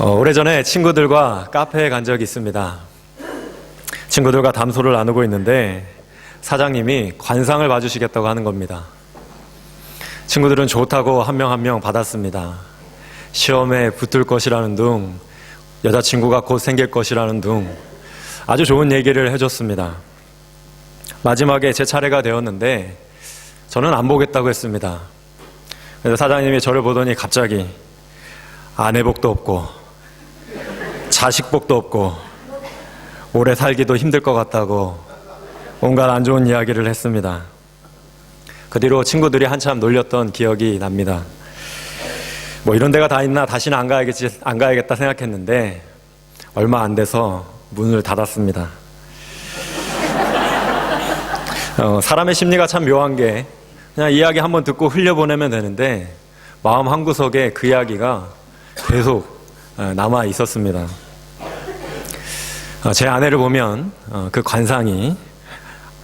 오래전에 친구들과 카페에 간 적이 있습니다. 친구들과 담소를 나누고 있는데 사장님이 관상을 봐주시겠다고 하는 겁니다. 친구들은 좋다고 한 명 한 명 받았습니다. 시험에 붙을 것이라는 둥, 여자친구가 곧 생길 것이라는 둥, 아주 좋은 얘기를 해줬습니다. 마지막에 제 차례가 되었는데 저는 안 보겠다고 했습니다. 그래서 사장님이 저를 보더니 갑자기 아내복도 없고 자식복도 없고 오래 살기도 힘들 것 같다고 온갖 안 좋은 이야기를 했습니다. 그 뒤로 친구들이 한참 놀렸던 기억이 납니다. 뭐 이런 데가 다 있나, 다시는 안 가야겠다 생각했는데 얼마 안 돼서 문을 닫았습니다. 사람의 심리가 참 묘한 게 그냥 이야기 한번 듣고 흘려보내면 되는데 마음 한구석에 그 이야기가 계속 남아 있었습니다. 제 아내를 보면 그 관상이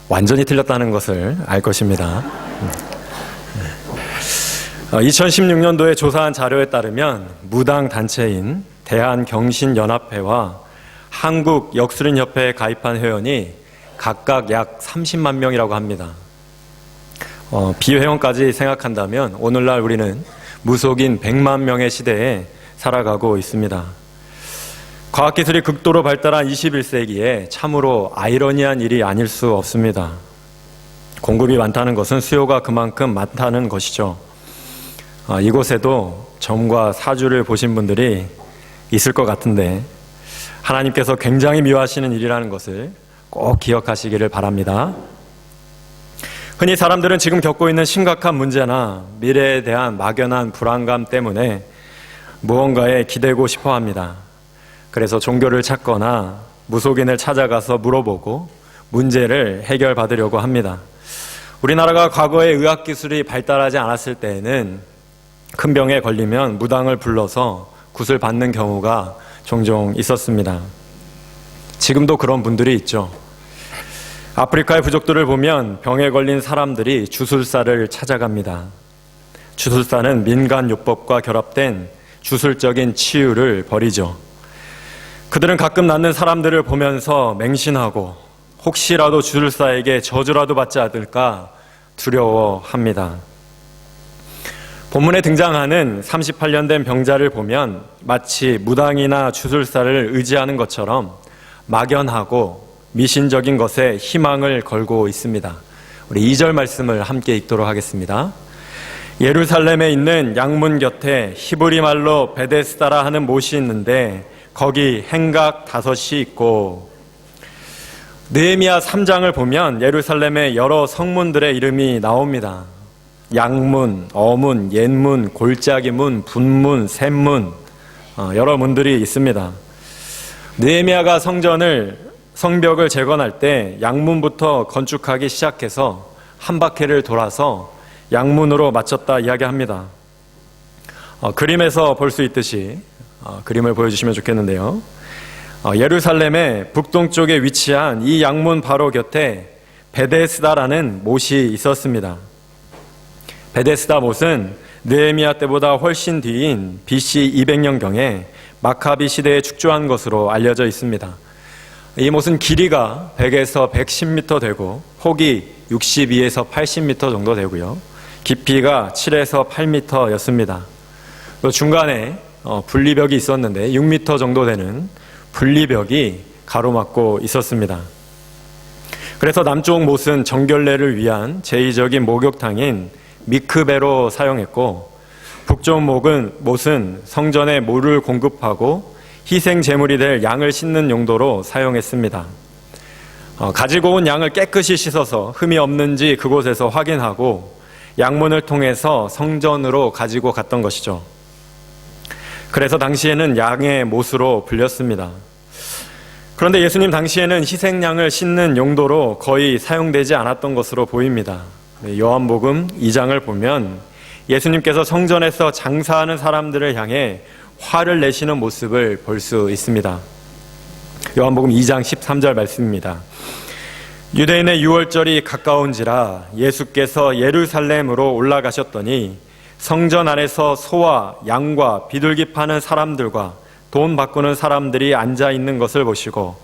완전히 틀렸다는 것을 알 것입니다. 2016년도에 조사한 자료에 따르면 무당 단체인 대한경신연합회와 한국역술인협회에 가입한 회원이 각각 약 30만 명이라고 합니다. 비회원까지 생각한다면 오늘날 우리는 무속인 100만 명의 시대에 살아가고 있습니다. 과학기술이 극도로 발달한 21세기에 참으로 아이러니한 일이 아닐 수 없습니다. 공급이 많다는 것은 수요가 그만큼 많다는 것이죠. 이곳에도 점과 사주를 보신 분들이 있을 것 같은데 하나님께서 굉장히 미워하시는 일이라는 것을 꼭 기억하시기를 바랍니다. 흔히 사람들은 지금 겪고 있는 심각한 문제나 미래에 대한 막연한 불안감 때문에 무언가에 기대고 싶어 합니다. 그래서 종교를 찾거나 무속인을 찾아가서 물어보고 문제를 해결받으려고 합니다. 우리나라가 과거에 의학기술이 발달하지 않았을 때에는 큰 병에 걸리면 무당을 불러서 굿을 받는 경우가 종종 있었습니다. 지금도 그런 분들이 있죠. 아프리카의 부족들을 보면 병에 걸린 사람들이 주술사를 찾아갑니다. 주술사는 민간요법과 결합된 주술적인 치유를 벌이죠. 그들은 가끔 낫는 사람들을 보면서 맹신하고 혹시라도 주술사에게 저주라도 받지 않을까 두려워합니다. 본문에 등장하는 38년 된 병자를 보면 마치 무당이나 주술사를 의지하는 것처럼 막연하고 미신적인 것에 희망을 걸고 있습니다. 우리 2절 말씀을 함께 읽도록 하겠습니다. 예루살렘에 있는 양문 곁에 히브리 말로 베데스다라 하는 못이 있는데 거기 행각 5이 있고. 느헤미야 3장을 보면 예루살렘의 여러 성문들의 이름이 나옵니다. 양문, 어문, 옛문, 골짜기문, 분문, 샘문, 여러 문들이 있습니다. 느헤미야가 성벽을 재건할 때 양문부터 건축하기 시작해서 한 바퀴를 돌아서 양문으로 마쳤다 이야기합니다. 그림에서 볼 수 있듯이 그림을 보여주시면 좋겠는데요. 예루살렘의 북동쪽에 위치한 이 양문 바로 곁에 베데스다라는 못이 있었습니다. 베데스다 못은 느헤미야 때보다 훨씬 뒤인 BC 200년경에 마카비 시대에 축조한 것으로 알려져 있습니다. 이 못은 길이가 100에서 110m 되고 폭이 62에서 80m 정도 되고요. 깊이가 7에서 8m였습니다. 또 중간에 분리벽이 있었는데 6m 정도 되는 분리벽이 가로막고 있었습니다. 그래서 남쪽 못은 정결례를 위한 제2적인 목욕탕인 미크베로 사용했고 북쪽 못은 성전에 물을 공급하고 희생 제물이 될 양을 씻는 용도로 사용했습니다. 가지고 온 양을 깨끗이 씻어서 흠이 없는지 그곳에서 확인하고 양문을 통해서 성전으로 가지고 갔던 것이죠. 그래서 당시에는 양의 못으로 불렸습니다. 그런데 예수님 당시에는 희생양을 씻는 용도로 거의 사용되지 않았던 것으로 보입니다. 요한복음 2장을 보면 예수님께서 성전에서 장사하는 사람들을 향해 화를 내시는 모습을 볼 수 있습니다. 요한복음 2장 13절 말씀입니다. 유대인의 유월절이 가까운지라 예수께서 예루살렘으로 올라가셨더니 성전 안에서 소와 양과 비둘기 파는 사람들과 돈 바꾸는 사람들이 앉아 있는 것을 보시고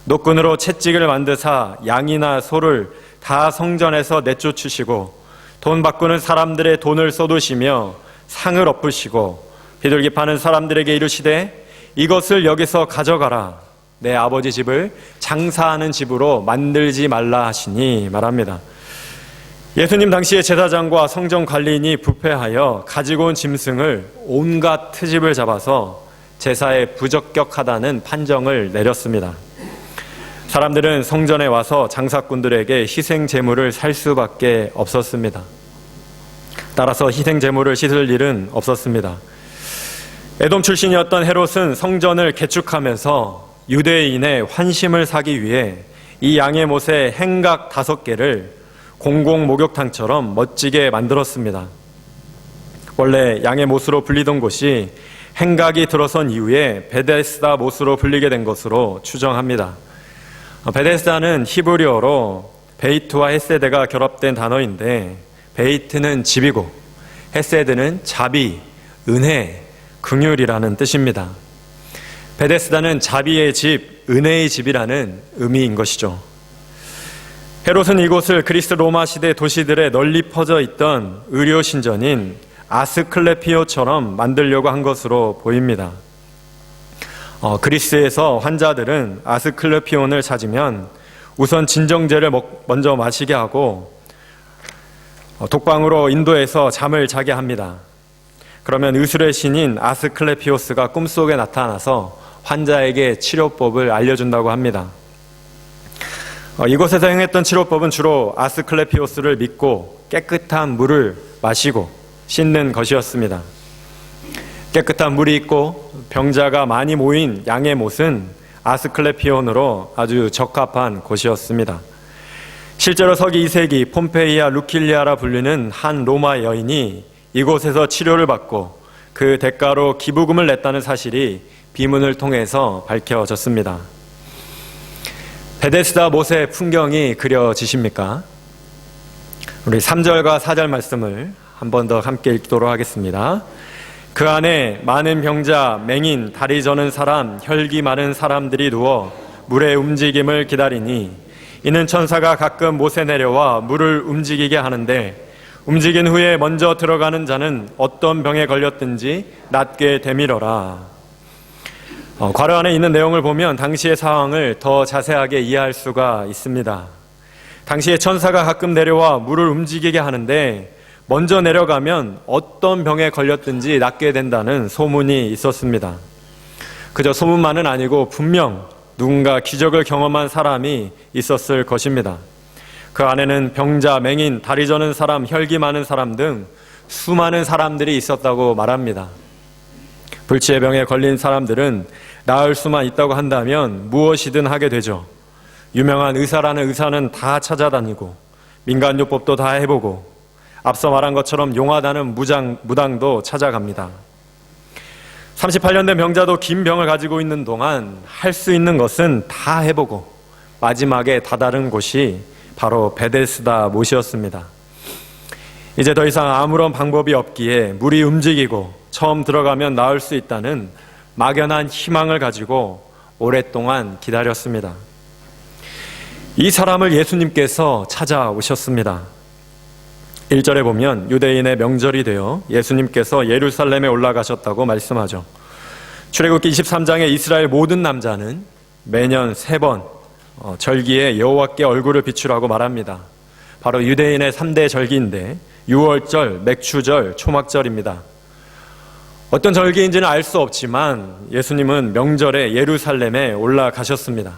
노끈으로 채찍을 만드사 양이나 소를 다 성전에서 내쫓으시고 돈 바꾸는 사람들의 돈을 쏟으시며 상을 엎으시고 비둘기 파는 사람들에게 이르시되 이것을 여기서 가져가라. 내 아버지 집을 장사하는 집으로 만들지 말라 하시니 말합니다. 예수님 당시에 제사장과 성전 관리인이 부패하여 가지고 온 짐승을 온갖 트집을 잡아서 제사에 부적격하다는 판정을 내렸습니다. 사람들은 성전에 와서 장사꾼들에게 희생 제물을 살 수밖에 없었습니다. 따라서 희생 제물을 씻을 일은 없었습니다. 에돔 출신이었던 헤롯은 성전을 개축하면서 유대인의 환심을 사기 위해 이 양의 못의 행각 5개를 공공 목욕탕처럼 멋지게 만들었습니다. 원래 양의 못으로 불리던 곳이 행각이 들어선 이후에 베데스다 못으로 불리게 된 것으로 추정합니다. 베데스다는 히브리어로 베이트와 헤세드가 결합된 단어인데 베이트는 집이고 헤세드는 자비, 은혜, 긍휼이라는 뜻입니다. 베데스다는 자비의 집, 은혜의 집이라는 의미인 것이죠. 헤롯은 이곳을 그리스 로마 시대 도시들에 널리 퍼져 있던 의료 신전인 아스클레피오처럼 만들려고 한 것으로 보입니다. 그리스에서 환자들은 아스클레피온을 찾으면 우선 진정제를 먼저 마시게 하고 독방으로 인도해서 잠을 자게 합니다. 그러면 의술의 신인 아스클레피오스가 꿈속에 나타나서 환자에게 치료법을 알려준다고 합니다. 이곳에서 행했던 치료법은 주로 아스클레피오스를 믿고 깨끗한 물을 마시고 씻는 것이었습니다. 깨끗한 물이 있고 병자가 많이 모인 양의 못은 아스클레피온으로 아주 적합한 곳이었습니다. 실제로 서기 2세기 폼페이아 루킬리아라 불리는 한 로마 여인이 이곳에서 치료를 받고 그 대가로 기부금을 냈다는 사실이 비문을 통해서 밝혀졌습니다. 베데스다 못의 풍경이 그려지십니까? 우리 3절과 4절 말씀을 한 번 더 함께 읽도록 하겠습니다. 그 안에 많은 병자, 맹인, 다리 저는 사람, 혈기 많은 사람들이 누워 물의 움직임을 기다리니 이는 천사가 가끔 못에 내려와 물을 움직이게 하는데 움직인 후에 먼저 들어가는 자는 어떤 병에 걸렸든지 낫게 되밀어라. 괄호 안에 있는 내용을 보면 당시의 상황을 더 자세하게 이해할 수가 있습니다. 당시에 천사가 가끔 내려와 물을 움직이게 하는데 먼저 내려가면 어떤 병에 걸렸든지 낫게 된다는 소문이 있었습니다. 그저 소문만은 아니고 분명 누군가 기적을 경험한 사람이 있었을 것입니다. 그 안에는 병자, 맹인, 다리 저는 사람, 혈기 많은 사람 등 수많은 사람들이 있었다고 말합니다. 불치의 병에 걸린 사람들은 나을 수만 있다고 한다면 무엇이든 하게 되죠. 유명한 의사라는 의사는 다 찾아다니고 민간요법도 다 해보고 앞서 말한 것처럼 용하다는 무당도 찾아갑니다. 38년 된 병자도 긴 병을 가지고 있는 동안 할 수 있는 것은 다 해보고 마지막에 다다른 곳이 바로 베데스다 못이었습니다. 이제 더 이상 아무런 방법이 없기에 물이 움직이고 처음 들어가면 나을 수 있다는 막연한 희망을 가지고 오랫동안 기다렸습니다. 이 사람을 예수님께서 찾아오셨습니다. 1절에 보면 유대인의 명절이 되어 예수님께서 예루살렘에 올라가셨다고 말씀하죠. 출애굽기 23장에 이스라엘 모든 남자는 매년 3번 절기에 여호와께 얼굴을 비추라고 말합니다. 바로 유대인의 3대 절기인데 유월절, 맥추절, 초막절입니다. 어떤 절기인지는 알 수 없지만 예수님은 명절에 예루살렘에 올라가셨습니다.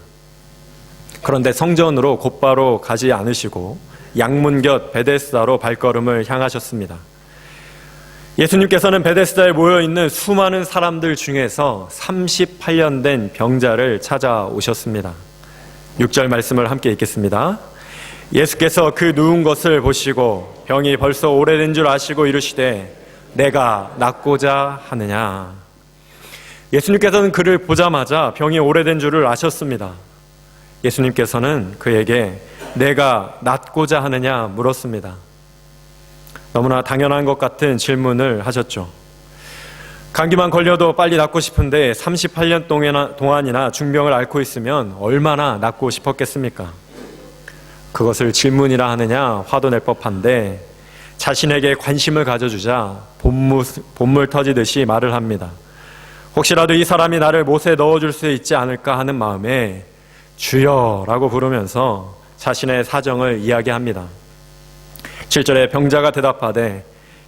그런데 성전으로 곧바로 가지 않으시고 양문곁 베데스다로 발걸음을 향하셨습니다. 예수님께서는 베데스다에 모여있는 수많은 사람들 중에서 38년 된 병자를 찾아오셨습니다. 6절 말씀을 함께 읽겠습니다. 예수께서 그 누운 것을 보시고 병이 벌써 오래된 줄 아시고 이르시되 내가 낫고자 하느냐. 예수님께서는 그를 보자마자 병이 오래된 줄을 아셨습니다. 예수님께서는 그에게 내가 낫고자 하느냐 물었습니다. 너무나 당연한 것 같은 질문을 하셨죠. 감기만 걸려도 빨리 낫고 싶은데 38년 동안이나 중병을 앓고 있으면 얼마나 낫고 싶었겠습니까? 그것을 질문이라 하느냐 화도 낼 법한데 자신에게 관심을 가져주자 본물 터지듯이 말을 합니다. 혹시라도 이 사람이 나를 못에 넣어줄 수 있지 않을까 하는 마음에 주여라고 부르면서 자신의 사정을 이야기합니다. 7절에 병자가 대답하되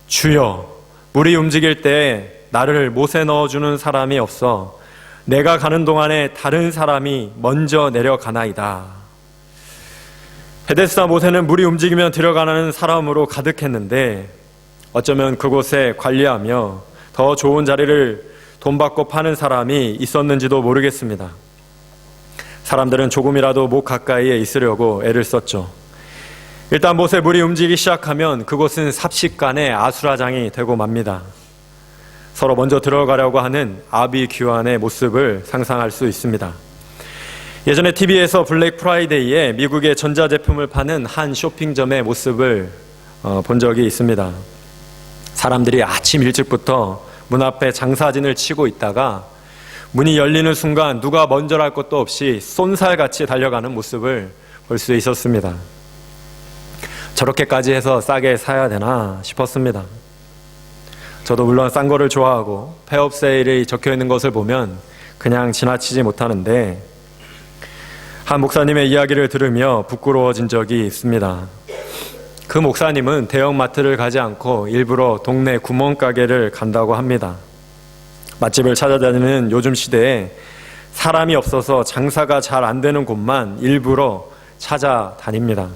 주여, 물이 움직일 때 나를 못에 넣어주는 사람이 없어 내가 가는 동안에 다른 사람이 먼저 내려가나이다. 베데스다 못에는 물이 움직이면 들어가는 사람으로 가득했는데 어쩌면 그곳에 관리하며 더 좋은 자리를 돈 받고 파는 사람이 있었는지도 모르겠습니다. 사람들은 조금이라도 목 가까이에 있으려고 애를 썼죠. 일단 못에 물이 움직이기 시작하면 그곳은 삽시간에 아수라장이 되고 맙니다. 서로 먼저 들어가려고 하는 아비규환의 모습을 상상할 수 있습니다. 예전에 TV에서 블랙 프라이데이에 미국의 전자제품을 파는 한 쇼핑점의 모습을 본 적이 있습니다. 사람들이 아침 일찍부터 문 앞에 장사진을 치고 있다가 문이 열리는 순간 누가 먼저랄 것도 없이 쏜살같이 달려가는 모습을 볼 수 있었습니다. 저렇게까지 해서 싸게 사야 되나 싶었습니다. 저도 물론 싼 거를 좋아하고 폐업 세일이 적혀 있는 것을 보면 그냥 지나치지 못하는데 한 목사님의 이야기를 들으며 부끄러워진 적이 있습니다. 그 목사님은 대형마트를 가지 않고 일부러 동네 구멍가게를 간다고 합니다. 맛집을 찾아다니는 요즘 시대에 사람이 없어서 장사가 잘 안 되는 곳만 일부러 찾아다닙니다.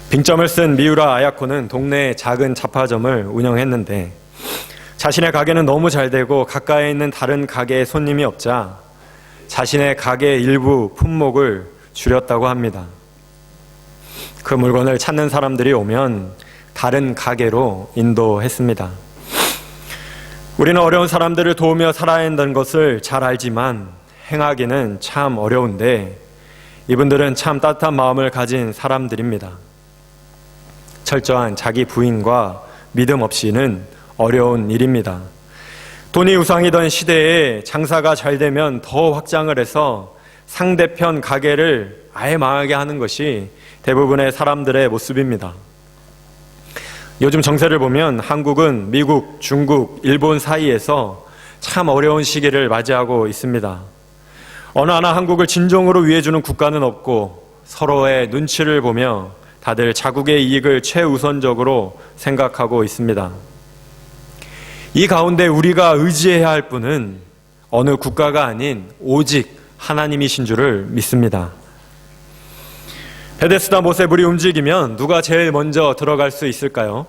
빙점을 쓴 미우라 아야코는 동네에 작은 잡화점을 운영했는데 자신의 가게는 너무 잘 되고 가까이에 있는 다른 가게에 손님이 없자 자신의 가게의 일부 품목을 줄였다고 합니다. 그 물건을 찾는 사람들이 오면 다른 가게로 인도했습니다. 우리는 어려운 사람들을 도우며 살아야 한다는 것을 잘 알지만 행하기는 참 어려운데 이분들은 참 따뜻한 마음을 가진 사람들입니다. 철저한 자기 부인과 믿음 없이는 어려운 일입니다. 돈이 우상이던 시대에 장사가 잘 되면 더 확장을 해서 상대편 가게를 아예 망하게 하는 것이 대부분의 사람들의 모습입니다. 요즘 정세를 보면 한국은 미국, 중국, 일본 사이에서 참 어려운 시기를 맞이하고 있습니다. 어느 하나 한국을 진정으로 위해주는 국가는 없고 서로의 눈치를 보며 다들 자국의 이익을 최우선적으로 생각하고 있습니다. 이 가운데 우리가 의지해야 할 분은 어느 국가가 아닌 오직 하나님이신 줄을 믿습니다. 베데스다 못에 물이 움직이면 누가 제일 먼저 들어갈 수 있을까요?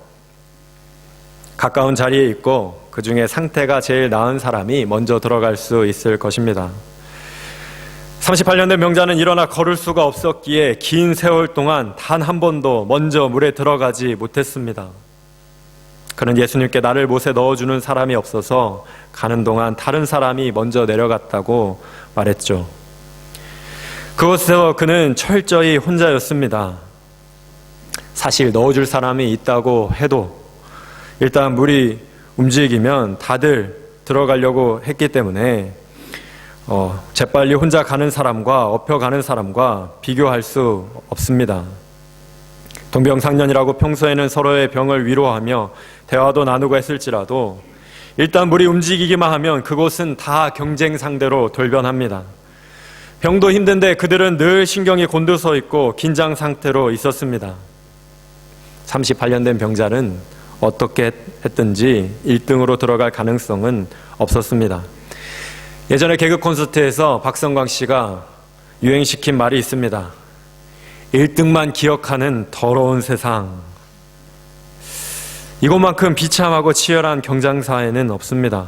가까운 자리에 있고 그 중에 상태가 제일 나은 사람이 먼저 들어갈 수 있을 것입니다. 38년 된 병자는 일어나 걸을 수가 없었기에 긴 세월 동안 단 한 번도 먼저 물에 들어가지 못했습니다. 그는 예수님께 나를 못에 넣어주는 사람이 없어서 가는 동안 다른 사람이 먼저 내려갔다고 말했죠. 그곳에서 그는 철저히 혼자였습니다. 사실 넣어줄 사람이 있다고 해도 일단 물이 움직이면 다들 들어가려고 했기 때문에 재빨리 혼자 가는 사람과 업혀가는 사람과 비교할 수 없습니다. 동병상련이라고 평소에는 서로의 병을 위로하며 대화도 나누고 했을지라도 일단 물이 움직이기만 하면 그곳은 다 경쟁 상대로 돌변합니다. 병도 힘든데 그들은 늘 신경이 곤두서 있고 긴장 상태로 있었습니다. 38년 된 병자는 어떻게 했든지 1등으로 들어갈 가능성은 없었습니다. 예전에 개그 콘서트에서 박성광 씨가 유행시킨 말이 있습니다. 1등만 기억하는 더러운 세상. 이것만큼 비참하고 치열한 경쟁사에는 없습니다.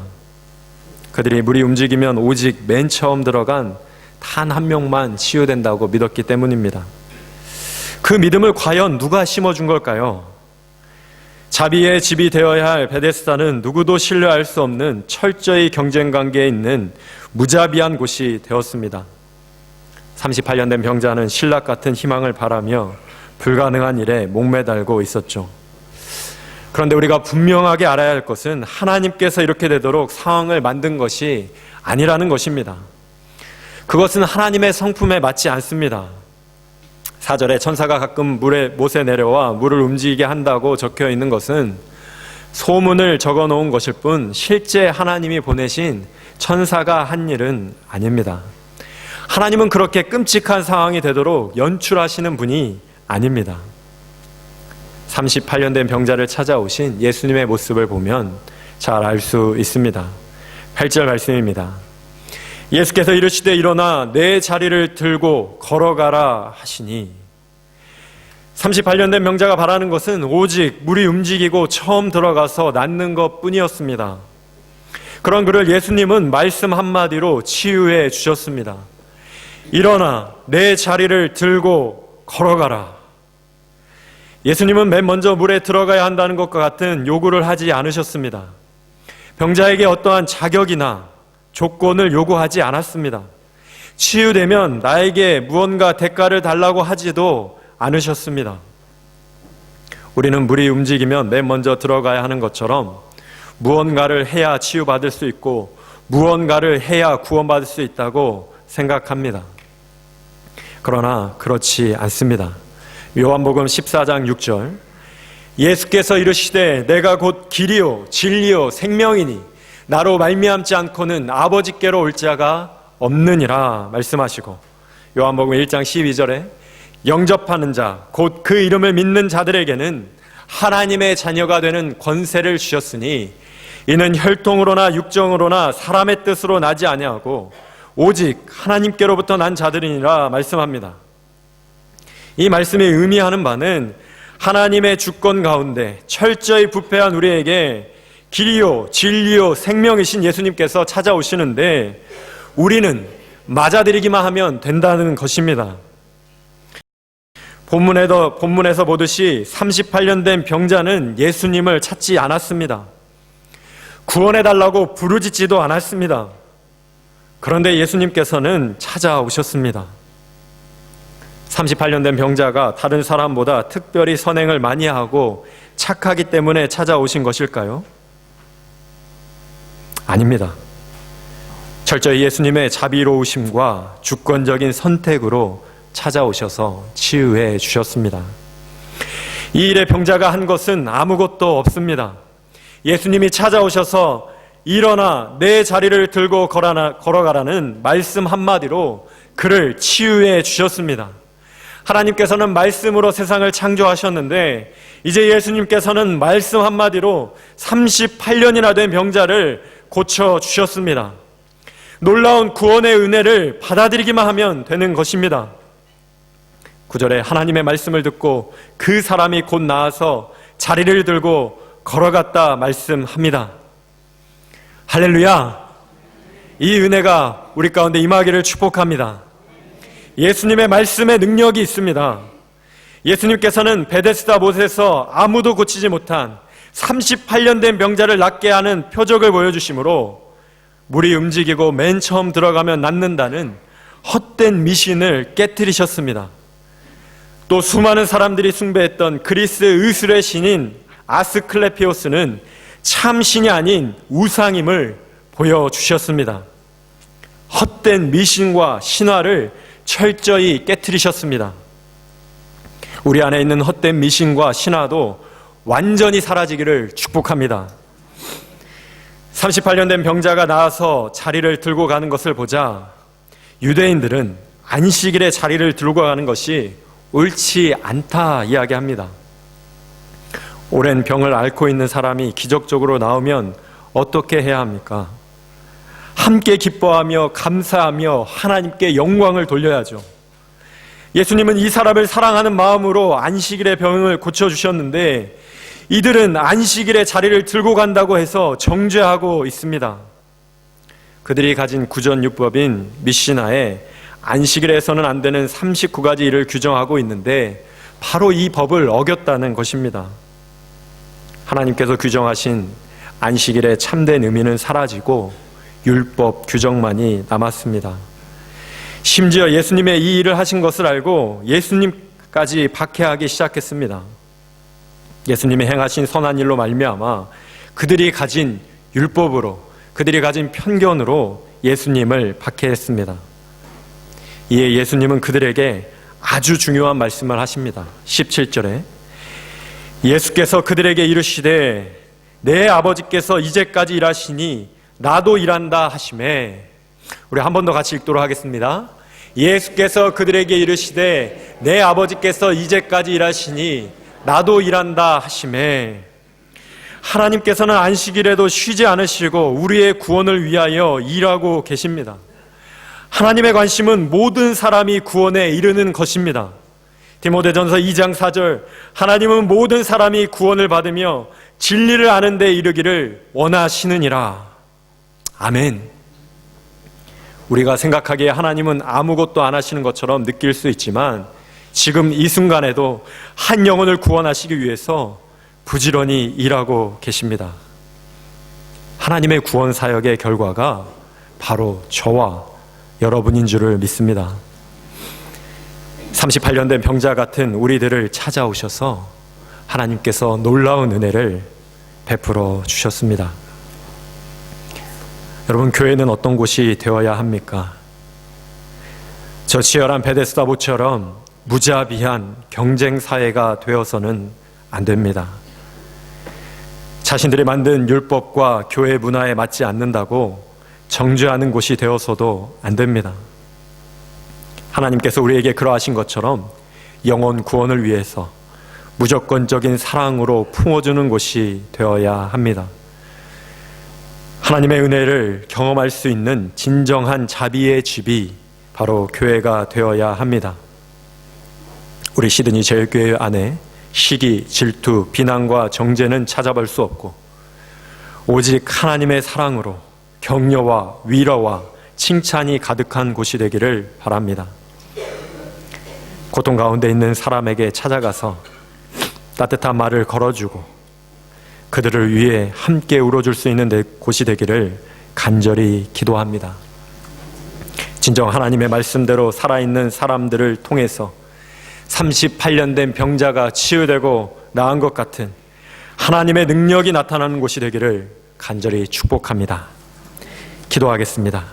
그들이 물이 움직이면 오직 맨 처음 들어간 단 한 명만 치유된다고 믿었기 때문입니다. 그 믿음을 과연 누가 심어준 걸까요? 자비의 집이 되어야 할 베데스다는 누구도 신뢰할 수 없는 철저히 경쟁 관계에 있는 무자비한 곳이 되었습니다. 38년 된 병자는 신락 같은 희망을 바라며 불가능한 일에 목매달고 있었죠. 그런데 우리가 분명하게 알아야 할 것은 하나님께서 이렇게 되도록 상황을 만든 것이 아니라는 것입니다. 그것은 하나님의 성품에 맞지 않습니다. 4절에 천사가 가끔 못에 내려와 물을 움직이게 한다고 적혀 있는 것은 소문을 적어 놓은 것일 뿐 실제 하나님이 보내신 천사가 한 일은 아닙니다. 하나님은 그렇게 끔찍한 상황이 되도록 연출하시는 분이 아닙니다. 38년 된 병자를 찾아오신 예수님의 모습을 보면 잘 알 수 있습니다. 8절 말씀입니다. 예수께서 이르시되 일어나 내 자리를 들고 걸어가라 하시니 38년 된 병자가 바라는 것은 오직 물이 움직이고 처음 들어가서 낫는 것 뿐이었습니다. 그런 그를 예수님은 말씀 한마디로 치유해 주셨습니다. 일어나 내 자리를 들고 걸어가라. 예수님은 맨 먼저 물에 들어가야 한다는 것과 같은 요구를 하지 않으셨습니다. 병자에게 어떠한 자격이나 조건을 요구하지 않았습니다. 치유되면 나에게 무언가 대가를 달라고 하지도 않으셨습니다. 우리는 물이 움직이면 맨 먼저 들어가야 하는 것처럼 무언가를 해야 치유받을 수 있고 무언가를 해야 구원받을 수 있다고 생각합니다. 그러나 그렇지 않습니다. 요한복음 14장 6절 예수께서 이르시되 내가 곧 길이요 진리요 생명이니 나로 말미암지 않고는 아버지께로 올 자가 없느니라 말씀하시고 요한복음 1장 12절에 영접하는 자 곧 그 이름을 믿는 자들에게는 하나님의 자녀가 되는 권세를 주셨으니 이는 혈통으로나 육정으로나 사람의 뜻으로 나지 아니하고 오직 하나님께로부터 난 자들이니라 말씀합니다. 이 말씀이 의미하는 바는 하나님의 주권 가운데 철저히 부패한 우리에게 길이요 진리요 생명이신 예수님께서 찾아오시는데 우리는 맞아들이기만 하면 된다는 것입니다. 본문에서 보듯이 38년 된 병자는 예수님을 찾지 않았습니다. 구원해달라고 부르짖지도 않았습니다. 그런데 예수님께서는 찾아오셨습니다. 38년 된 병자가 다른 사람보다 특별히 선행을 많이 하고 착하기 때문에 찾아오신 것일까요? 아닙니다. 철저히 예수님의 자비로우심과 주권적인 선택으로 찾아오셔서 치유해 주셨습니다. 이 일에 병자가 한 것은 아무것도 없습니다. 예수님이 찾아오셔서 일어나 내 자리를 들고 걸어가라는 말씀 한마디로 그를 치유해 주셨습니다. 하나님께서는 말씀으로 세상을 창조하셨는데 이제 예수님께서는 말씀 한마디로 38년이나 된 병자를 고쳐주셨습니다. 놀라운 구원의 은혜를 받아들이기만 하면 되는 것입니다. 9절에 하나님의 말씀을 듣고 그 사람이 곧 나아서 자리를 들고 걸어갔다 말씀합니다. 할렐루야! 이 은혜가 우리 가운데 임하기를 축복합니다. 예수님의 말씀에 능력이 있습니다. 예수님께서는 베데스다 못에서 아무도 고치지 못한 38년 된 병자를 낫게 하는 표적을 보여주심으로 물이 움직이고 맨 처음 들어가면 낫는다는 헛된 미신을 깨뜨리셨습니다. 또 수많은 사람들이 숭배했던 그리스 의술의 신인 아스클레피오스는 참 신이 아닌 우상임을 보여주셨습니다. 헛된 미신과 신화를 철저히 깨뜨리셨습니다. 우리 안에 있는 헛된 미신과 신화도 완전히 사라지기를 축복합니다. 38년 된 병자가 나와서 자리를 들고 가는 것을 보자 유대인들은 안식일에 자리를 들고 가는 것이 옳지 않다 이야기합니다. 오랜 병을 앓고 있는 사람이 기적적으로 나오면 어떻게 해야 합니까? 함께 기뻐하며 감사하며 하나님께 영광을 돌려야죠. 예수님은 이 사람을 사랑하는 마음으로 안식일에 병을 고쳐주셨는데 이들은 안식일에 자리를 들고 간다고 해서 정죄하고 있습니다. 그들이 가진 구전율법인 미시나에 안식일에서는 안 되는 39가지 일을 규정하고 있는데 바로 이 법을 어겼다는 것입니다. 하나님께서 규정하신 안식일의 참된 의미는 사라지고 율법 규정만이 남았습니다. 심지어 예수님의 이 일을 하신 것을 알고 예수님까지 박해하기 시작했습니다. 예수님이 행하신 선한 일로 말미암아 그들이 가진 율법으로, 그들이 가진 편견으로 예수님을 박해했습니다. 이에 예수님은 그들에게 아주 중요한 말씀을 하십니다. 17절에 예수께서 그들에게 이르시되 내 아버지께서 이제까지 일하시니 나도 일한다 하시매. 우리 한 번 더 같이 읽도록 하겠습니다. 예수께서 그들에게 이르시되 내 아버지께서 이제까지 일하시니 나도 일한다 하시매. 하나님께서는 안식일에도 쉬지 않으시고 우리의 구원을 위하여 일하고 계십니다. 하나님의 관심은 모든 사람이 구원에 이르는 것입니다. 디모데전서 2장 4절 하나님은 모든 사람이 구원을 받으며 진리를 아는 데 이르기를 원하시느니라. 아멘. 우리가 생각하기에 하나님은 아무것도 안 하시는 것처럼 느낄 수 있지만 지금 이 순간에도 한 영혼을 구원하시기 위해서 부지런히 일하고 계십니다. 하나님의 구원 사역의 결과가 바로 저와 여러분인 줄을 믿습니다. 38년 된 병자 같은 우리들을 찾아오셔서 하나님께서 놀라운 은혜를 베풀어 주셨습니다. 여러분, 교회는 어떤 곳이 되어야 합니까? 저 치열한 베데스다 보처럼 무자비한 경쟁 사회가 되어서는 안 됩니다. 자신들이 만든 율법과 교회 문화에 맞지 않는다고 정죄하는 곳이 되어서도 안 됩니다. 하나님께서 우리에게 그러하신 것처럼 영혼 구원을 위해서 무조건적인 사랑으로 품어주는 곳이 되어야 합니다. 하나님의 은혜를 경험할 수 있는 진정한 자비의 집이 바로 교회가 되어야 합니다. 우리 시드니 제일교회 안에 시기, 질투, 비난과 정죄는 찾아볼 수 없고 오직 하나님의 사랑으로 격려와 위로와 칭찬이 가득한 곳이 되기를 바랍니다. 고통 가운데 있는 사람에게 찾아가서 따뜻한 말을 걸어주고 그들을 위해 함께 울어줄 수 있는 곳이 되기를 간절히 기도합니다. 진정 하나님의 말씀대로 살아있는 사람들을 통해서 38년 된 병자가 치유되고 나은 것 같은 하나님의 능력이 나타나는 곳이 되기를 간절히 축복합니다. 기도하겠습니다.